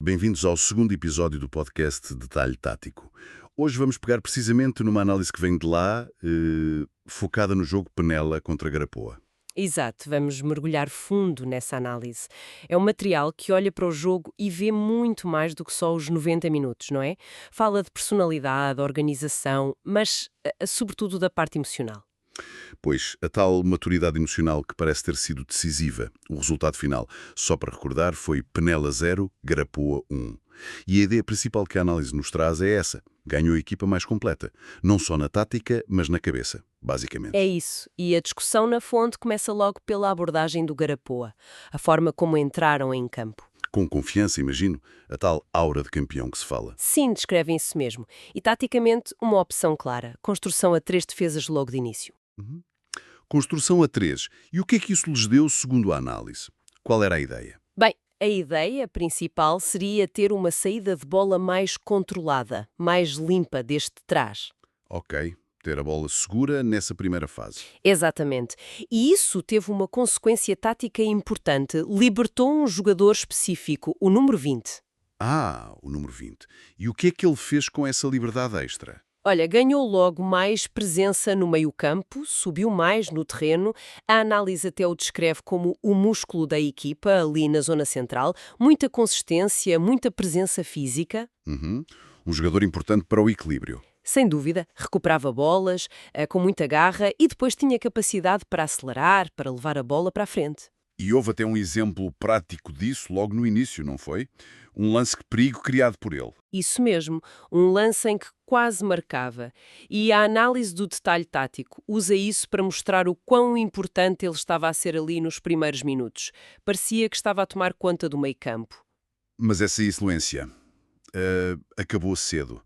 Bem-vindos ao segundo episódio do podcast Detalhe Tático. Hoje vamos pegar precisamente numa análise que vem de lá, focada no jogo Penela contra Garapoa. Exato, vamos mergulhar fundo nessa análise. É um material que olha para o jogo e vê muito mais do que só os 90 minutos, não é? Fala de personalidade, organização, mas sobretudo da parte emocional. Pois, a tal maturidade emocional que parece ter sido decisiva, o resultado final, só para recordar, foi Penela 0, Garapoa 1. E a ideia principal que a análise nos traz é essa. Ganhou a equipa mais completa. Não só na tática, mas na cabeça, É basicamente. isso, e a discussão na fonte começa logo pela abordagem do Garapoa, a forma como entraram em campo. Com confiança, imagino, a tal aura de campeão que se fala. Sim, descrevem isso mesmo. E taticamente, uma opção clara: construção a 3 defesas logo de início. Uhum. Construção a 3. E o que é que isso lhes deu segundo a análise? Qual era a ideia? Bem, a ideia principal seria ter uma saída de bola mais controlada, mais limpa desde trás. Ok, ter a bola segura nessa primeira fase. Exatamente. E isso teve uma consequência tática importante. Libertou um jogador específico, o número 20. Ah, o número 20. E o que é que ele fez com essa liberdade extra? Olha, ganhou logo mais presença no meio-campo, subiu mais no terreno. A análise até o descreve como o músculo da equipa, ali na zona central. Muita consistência, muita presença física. Uhum. Um jogador importante para o equilíbrio. Sem dúvida, recuperava bolas, com muita garra e depois tinha capacidade para acelerar, para levar a bola para a frente. E houve até um exemplo prático disso logo no início, não foi? Um lance de perigo criado por ele. Isso mesmo, um lance em que quase marcava. E a análise do detalhe tático usa isso para mostrar o quão importante ele estava a ser ali nos primeiros minutos. Parecia que estava a tomar conta do meio-campo. Mas essa excelência acabou cedo.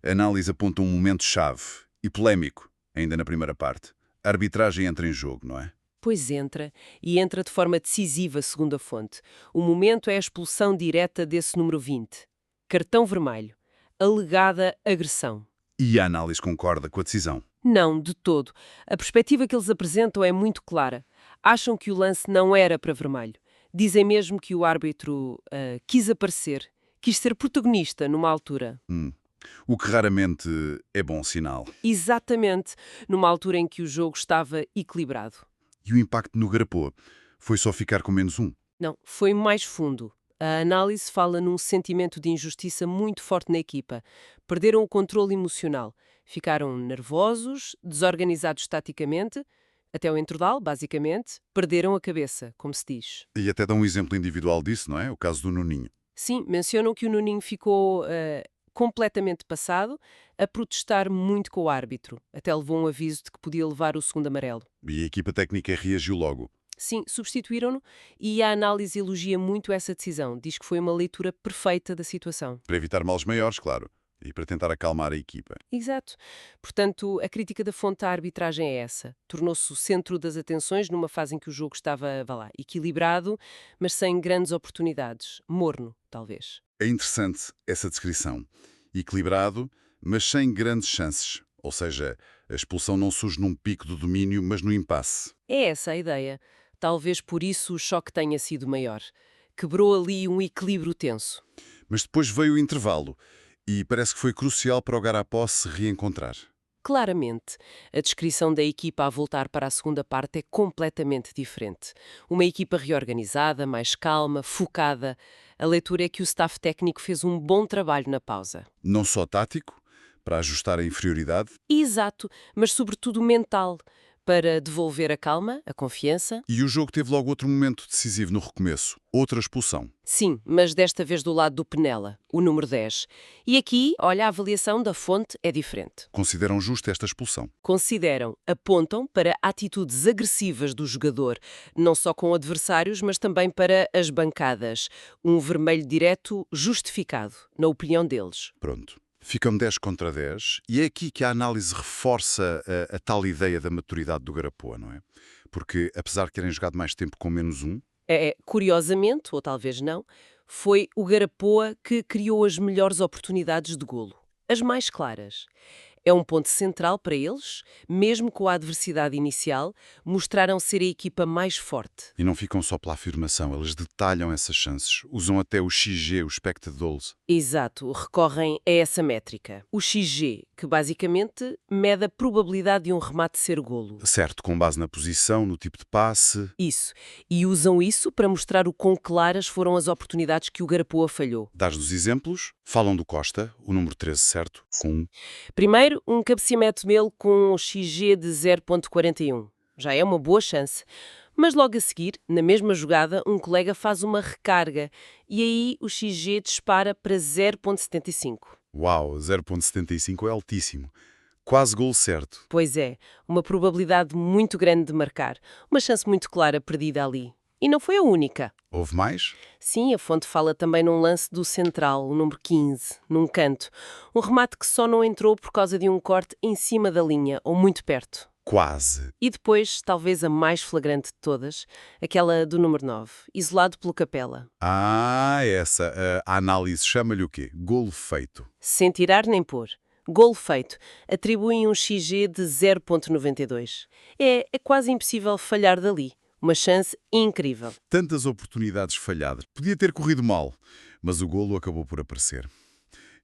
A análise aponta um momento-chave e polémico, ainda na primeira parte. A arbitragem entra em jogo, não é? Pois entra, e entra de forma decisiva, segundo a fonte. O momento é a expulsão direta desse número 20. Cartão vermelho. Alegada agressão. E a análise concorda com a decisão. Não, de todo. A perspectiva que eles apresentam é muito clara. Acham que o lance não era para vermelho. Dizem mesmo que o árbitro quis aparecer, quis ser protagonista numa altura. Hum. O que raramente é bom sinal. Exatamente numa altura em que o jogo estava equilibrado. E o impacto no Garapoa foi só ficar com menos um. Não, foi mais fundo. A análise fala num sentimento de injustiça muito forte na equipa. Perderam o controle emocional. Ficaram nervosos, desorganizados taticamente, até o intervalo, basicamente. Perderam a cabeça, como se diz. E até dá um exemplo individual disso, não é? O caso do Nuninho. Sim, mencionam que o Nuninho ficou completamente passado, a protestar muito com o árbitro. Até levou um aviso de que podia levar o segundo amarelo. E a equipa técnica reagiu logo. Sim, substituíram-no e a análise elogia muito essa decisão. Diz que foi uma leitura perfeita da situação. Para evitar males maiores, claro. E para tentar acalmar a equipa. Exato. Portanto, a crítica da fonte à arbitragem é essa. Tornou-se o centro das atenções numa fase em que o jogo estava, vá lá, equilibrado, mas sem grandes oportunidades. Morno, talvez. É interessante essa descrição. Equilibrado, mas sem grandes chances. Ou seja, a expulsão não surge num pico de domínio, mas no impasse. É essa a ideia. Talvez por isso o choque tenha sido maior. Quebrou ali um equilíbrio tenso. Mas depois veio o intervalo. E parece que foi crucial para o Garapó se reencontrar. Claramente, a descrição da equipa a voltar para a segunda parte é completamente diferente. Uma equipa reorganizada, mais calma, focada. A leitura é que o staff técnico fez um bom trabalho na pausa. Não só tático, para ajustar a inferioridade, Exato, mas sobretudo mental, para devolver a calma, a confiança. e o jogo teve logo outro momento decisivo no recomeço. Outra expulsão. Sim, mas desta vez do lado do Penela, o número 10. E aqui, olha, a avaliação da fonte é diferente. Consideram justa esta expulsão. Consideram, apontam para atitudes agressivas do jogador, não só com adversários, mas também para as bancadas. Um vermelho direto justificado, na opinião deles. Pronto. Ficam 10 contra 10 e é aqui que a análise reforça a tal ideia da maturidade do Garapoa, não é? Porque, apesar de terem jogado mais tempo com menos um, Curiosamente, ou talvez não, foi o Garapoa que criou as melhores oportunidades de golo. As mais claras. É um ponto central para eles, mesmo com a adversidade inicial, mostraram ser a equipa mais forte. E não ficam só pela afirmação, eles detalham essas chances. Usam até o XG, o expected goals. Exato, recorrem a essa métrica. O XG, que basicamente mede a probabilidade de um remate ser golo. Certo, com base na posição, no tipo de passe. Isso. E usam isso para mostrar o quão claras foram as oportunidades que o Garapoa falhou. Dás-nos exemplos, falam do Costa, o número 13, certo? Com Primeiro, um cabeceamento dele com um XG de 0,41. Já é uma boa chance. Mas logo a seguir, na mesma jogada, um colega faz uma recarga e aí o XG dispara para 0,75. Uau, 0,75 é altíssimo. Quase gol certo. Pois é, uma probabilidade muito grande de marcar. Uma chance muito clara perdida ali. E não foi a única. Houve mais? Sim, a fonte fala também num lance do central, o número 15, num canto. Um remate que só não entrou por causa de um corte em cima da linha, ou muito perto. Quase. E depois, talvez a mais flagrante de todas, aquela do número 9, isolado pelo Capela. Ah, essa. A análise chama-lhe o quê? Golo feito. Sem tirar nem pôr. Golo feito. Atribuem um XG de 0,92. É quase impossível falhar dali. Uma chance incrível. Tantas oportunidades falhadas. Podia ter corrido mal, mas o golo acabou por aparecer.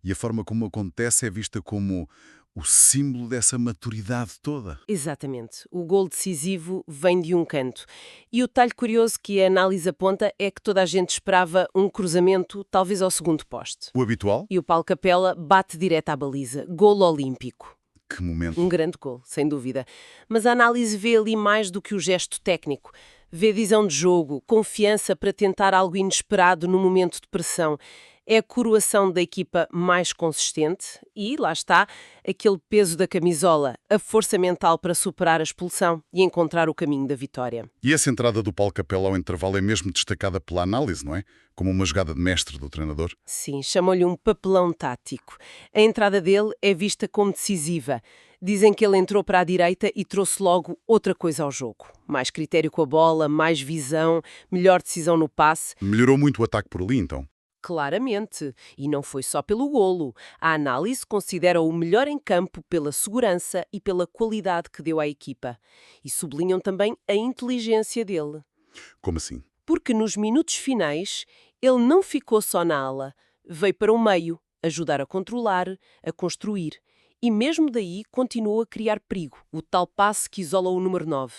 E a forma como acontece é vista como o símbolo dessa maturidade toda. Exatamente. O golo decisivo vem de um canto. E o detalhe curioso que a análise aponta é que toda a gente esperava um cruzamento, talvez ao segundo poste. O habitual? E o Paulo Capela bate direto à baliza. Golo olímpico. Que momento. Um grande gol, sem dúvida. Mas a análise vê ali mais do que o gesto técnico. Vê visão de jogo, confiança para tentar algo inesperado no momento de pressão. É a coroação da equipa mais consistente e, lá está, aquele peso da camisola, a força mental para superar a expulsão e encontrar o caminho da vitória. E essa entrada do Paulo Capela ao intervalo é mesmo destacada pela análise, não é? Como uma jogada de mestre do treinador. Sim, chamam-lhe um papelão tático. A entrada dele é vista como decisiva. Dizem que ele entrou para a direita e trouxe logo outra coisa ao jogo. Mais critério com a bola, mais visão, melhor decisão no passe. Melhorou muito o ataque por ali, então. Claramente. E não foi só pelo golo. A análise considera-o melhor em campo pela segurança e pela qualidade que deu à equipa. E sublinham também a inteligência dele. Como assim? Porque nos minutos finais, ele não ficou só na ala. Veio para o meio, ajudar a controlar, a construir. E mesmo daí continuou a criar perigo, o tal passe que isola o número 9.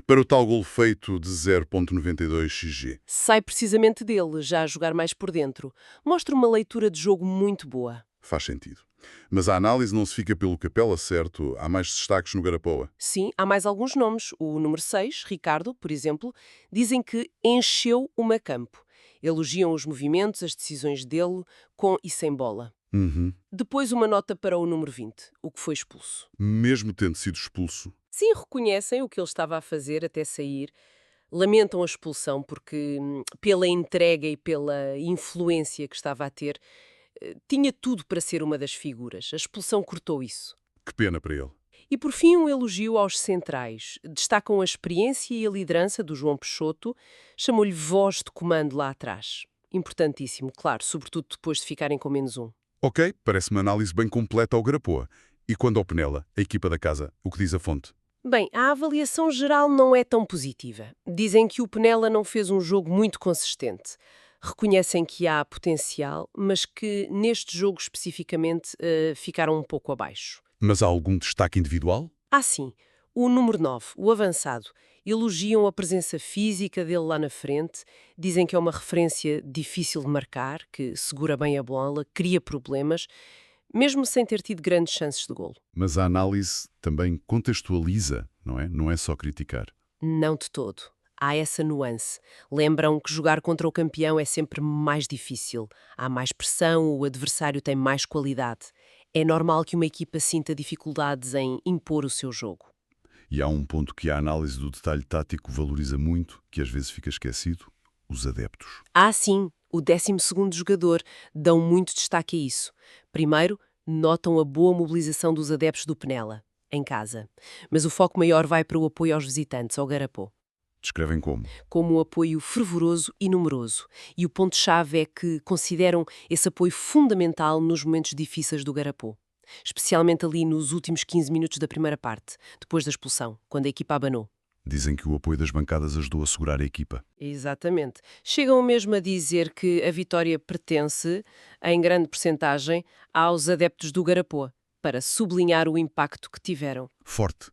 Para o tal golo feito de 0,92 XG. Sai precisamente dele, já a jogar mais por dentro. Mostra uma leitura de jogo muito boa. Faz sentido. Mas a análise não se fica pelo Capela, certo? Há mais destaques no Garapoa. Sim, há mais alguns nomes. O número 6, Ricardo, por exemplo, dizem que encheu o meio-campo. Elogiam os movimentos, as decisões dele, com e sem bola. Depois uma nota para o número 20, o que foi expulso. Mesmo tendo sido expulso. Sim, reconhecem o que ele estava a fazer até sair. Lamentam a expulsão porque, pela entrega e pela influência que estava a ter, tinha tudo para ser uma das figuras. A expulsão cortou isso. Que pena para ele. E por fim um elogio aos centrais. Destacam a experiência e a liderança do João Peixoto, chamou-lhe voz de comando lá atrás. Importantíssimo, claro, sobretudo depois de ficarem com menos um. Ok, parece uma análise bem completa ao Garapoa. E quando ao Penela, a equipa da casa, o que diz a fonte? Bem, a avaliação geral não é tão positiva. Dizem que o Penela não fez um jogo muito consistente. Reconhecem que há potencial, mas que neste jogo especificamente ficaram um pouco abaixo. Mas há algum destaque individual? Sim, o número 9, o avançado. Elogiam a presença física dele lá na frente, dizem que é uma referência difícil de marcar, que segura bem a bola, cria problemas, mesmo sem ter tido grandes chances de golo. Mas a análise também contextualiza, não é? Não é só criticar. Não de todo. Há essa nuance. Lembram que jogar contra o campeão é sempre mais difícil. Há mais pressão, o adversário tem mais qualidade. É normal que uma equipa sinta dificuldades em impor o seu jogo. E há um ponto que a análise do detalhe tático valoriza muito, que às vezes fica esquecido: os adeptos. Sim, o 12º jogador. Dão muito destaque a isso. Primeiro, notam a boa mobilização dos adeptos do Penela, em casa. Mas o foco maior vai para o apoio aos visitantes, ao Garapó. Descrevem como? Como um apoio fervoroso e numeroso. E o ponto-chave é que consideram esse apoio fundamental nos momentos difíceis do Garapó. especialmente ali nos últimos 15 minutos da primeira parte, depois da expulsão, quando a equipa abanou. Dizem que o apoio das bancadas ajudou a segurar a equipa. Exatamente. Chegam mesmo a dizer que a vitória pertence, em grande percentagem, aos adeptos do Garapoa, para sublinhar o impacto que tiveram. Forte.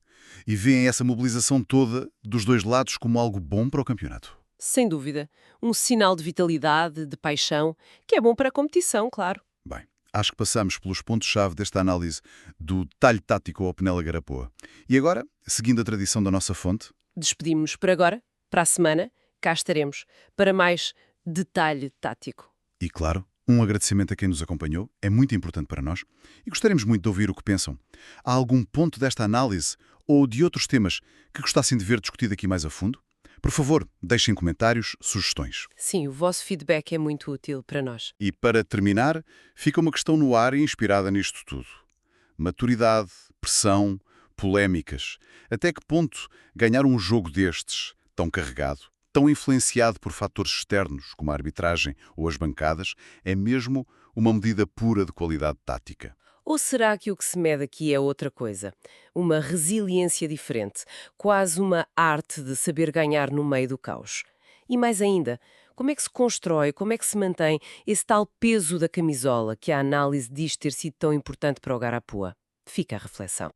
E veem essa mobilização toda dos dois lados como algo bom para o campeonato. Sem dúvida. Um sinal de vitalidade, de paixão, que é bom para a competição, claro. Bem, acho que passamos pelos pontos-chave desta análise do talho tático ao Penela Garapoa. E agora, seguindo a tradição da nossa fonte, Despedimos-nos por agora. Para a semana, cá estaremos para mais detalhe tático. e claro, um agradecimento a quem nos acompanhou, é muito importante para nós, e gostaríamos muito de ouvir o que pensam. Há algum ponto desta análise ou de outros temas que gostassem de ver discutido aqui mais a fundo? Por favor, deixem comentários, sugestões. Sim, o vosso feedback é muito útil para nós. E para terminar, fica uma questão no ar e inspirada nisto tudo. Maturidade, pressão, polémicas. Até que ponto ganhar um jogo destes, tão carregado, tão influenciado por fatores externos, como a arbitragem ou as bancadas, é mesmo uma medida pura de qualidade tática? Ou será que o que se mede aqui é outra coisa? Uma resiliência diferente, quase uma arte de saber ganhar no meio do caos. E mais ainda, como é que se constrói, como é que se mantém esse tal peso da camisola que a análise diz ter sido tão importante para o Garapoa? Fica a reflexão.